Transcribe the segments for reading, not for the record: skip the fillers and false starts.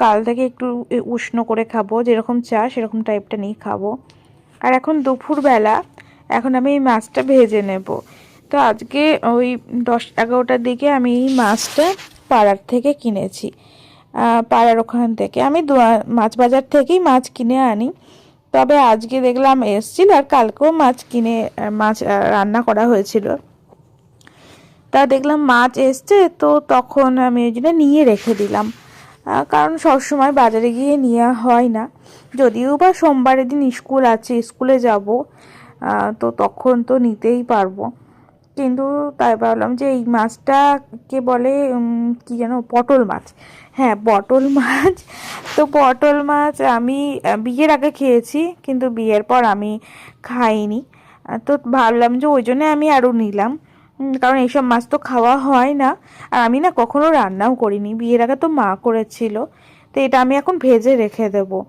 কাল থেকে একটু উষ্ণ করে খাবো, যেরকম চা সেরকম টাইপটা নিয়ে খাবো। আর এখন দুপুরবেলা, এখন আমি এই মাছটা ভেজে নেব। তো আজকে ওই 10-11টার দিকে আমি এই মাছটা পাড়ার থেকে কিনেছি। পাড়ার ওখান থেকে আমি মাছ বাজার থেকেই মাছ কিনে আনি। তবে আজকে দেখলাম এসছিল, আর কালকেও মাছ রান্না করা হয়েছিল। তা দেখলাম মাছ এসছে, তো তখন আমি ওই জন্য নিয়ে রেখে দিলাম। কারণ সবসময় বাজারে গিয়ে নেওয়া হয় না, যদিও বা সোমবারের দিন স্কুল আছে, স্কুলে যাব, তো তখন তো নিতেই পারবো। কিন্তু তাই ভাবলাম যে এই মাছটাকে বলে কি যেন, পটল মাছ। হ্যাঁ, পটল মাছ। তো পটল মাছ আমি বিয়ের আগে খেয়েছি, কিন্তু বিয়ের পর আমি খাইনি। তো ভাবলাম যে ওই জন্য আমি আরও নিলাম, কারণ এইসব মাছ তো খাওয়া হয় না। আর আমি না কখনো রান্নাও করিনি, বিয়ের আগে তো মা করেছিল। তো এটা আমি এখন ভেজে রেখে দেবো।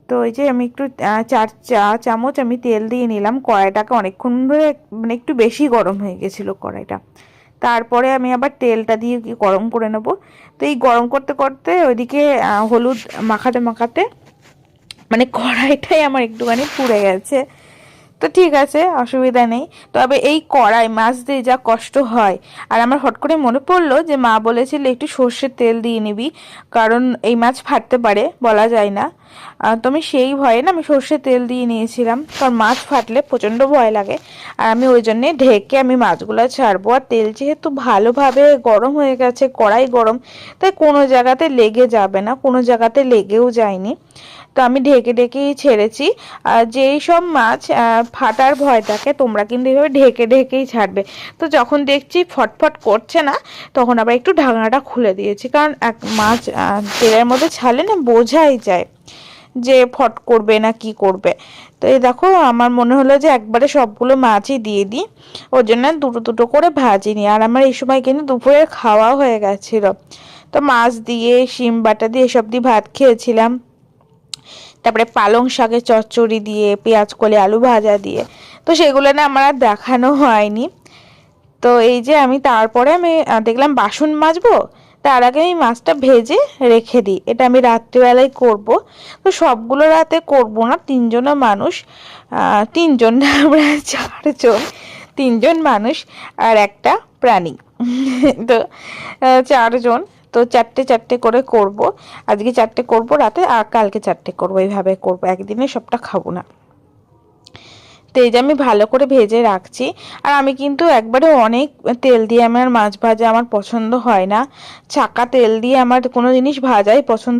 তো এই যে আমি একটু 4 চা চামচ আমি তেল দিয়ে নিলাম। কড়াইটাকে অনেকক্ষণ ধরে, মানে একটু বেশি গরম হয়ে গেছিলো কড়াইটা। তারপরে আমি আবার তেলটা দিয়ে গরম করে নেব। তো এই গরম করতে করতে ওইদিকে হলুদ মাখাতে মাখাতে মানে কড়াইটাই আমার একটুখানি পুড়ে গেছে। তো ঠিক আছে, অসুবিধা নেই। তবে এই কড়াই মাছ দিয়ে যা কষ্ট হয়। আর আমার হট করে মনে পড়লো যে মা বলেছিল একটু সর্ষের তেল দিয়ে নিবি, কারণ এই মাছ ফাটতে পারে, বলা যায় না। তো আমি সেই ভয়ে না আমি সর্ষের তেল দিয়ে নিয়েছিলাম, কারণ মাছ ফাটলে প্রচণ্ড ভয় লাগে। আর আমি ওই জন্যে ঢেকে আমি মাছগুলো ছাড়বো। আর তেল যেহেতু ভালোভাবে গরম হয়ে গেছে, কড়াই গরম, তাই কোনো জায়গাতে লেগে যাবে না, কোনো জায়গাতে লেগেও যায়নি। তো আমি ঢেকে ঢেকেই ছেড়েছি। আর যেই সব মাছ ফাটার ভয় থাকে, তোমরা কিন্তু এইভাবে ঢেকে ঢেকেই ছাড়বে। তো যখন দেখছি ফটফট করছে না, তখন আবার একটু ঢাকনাটা খুলে দিয়েছি, কারণ এক মাছ তেলের মধ্যে ছাড়লে না বোঝাই যায় যে ফট করবে না কি করবে। তো এই দেখো, আমার মনে হলো যে একবারে সবগুলো মাছই দিয়ে দিই, ওর জন্য দুটো দুটো করে ভাজিনি। আর আমার এই সময় কিন্তু দুপুরের খাওয়া হয়ে গেছিলো। তো মাছ দিয়ে, শিম বাটা দিয়ে, এসব দিয়ে ভাত খেয়েছিলাম। তারপরে পালং শাকের চচ্চড়ি দিয়ে, পেঁয়াজ কলি আলু ভাজা দিয়ে। তো সেগুলো না আমার আর দেখানো হয়নি। তো এই যে আমি তারপরে আমি দেখলাম বাসন মাজবো, তার আগে আমি মাছটা ভেজে রেখে দিই, এটা আমি রাত্রিবেলায় করব। তো সবগুলো রাতে করব না, তিনজনের মানুষ, তিনজন না, আমরা 4জন, তিনজন মানুষ আর একটা প্রাণী। তো 4জন, তো 4টে করে করব। আজকে 4টে করব রাতে, আর কালকে 4টে করব, এইভাবে করব, একদিনে সবটা খাবো না। তো এই যে আমি ভালো করে ভেজে রাখছি। আর আমি কিন্তু একবারে অনেক তেল দিয়ে আমার মাছ ভাজা আমার পছন্দ হয় না। ছাঁকা তেল দিয়ে আমার কোনো জিনিস ভাজাই পছন্দ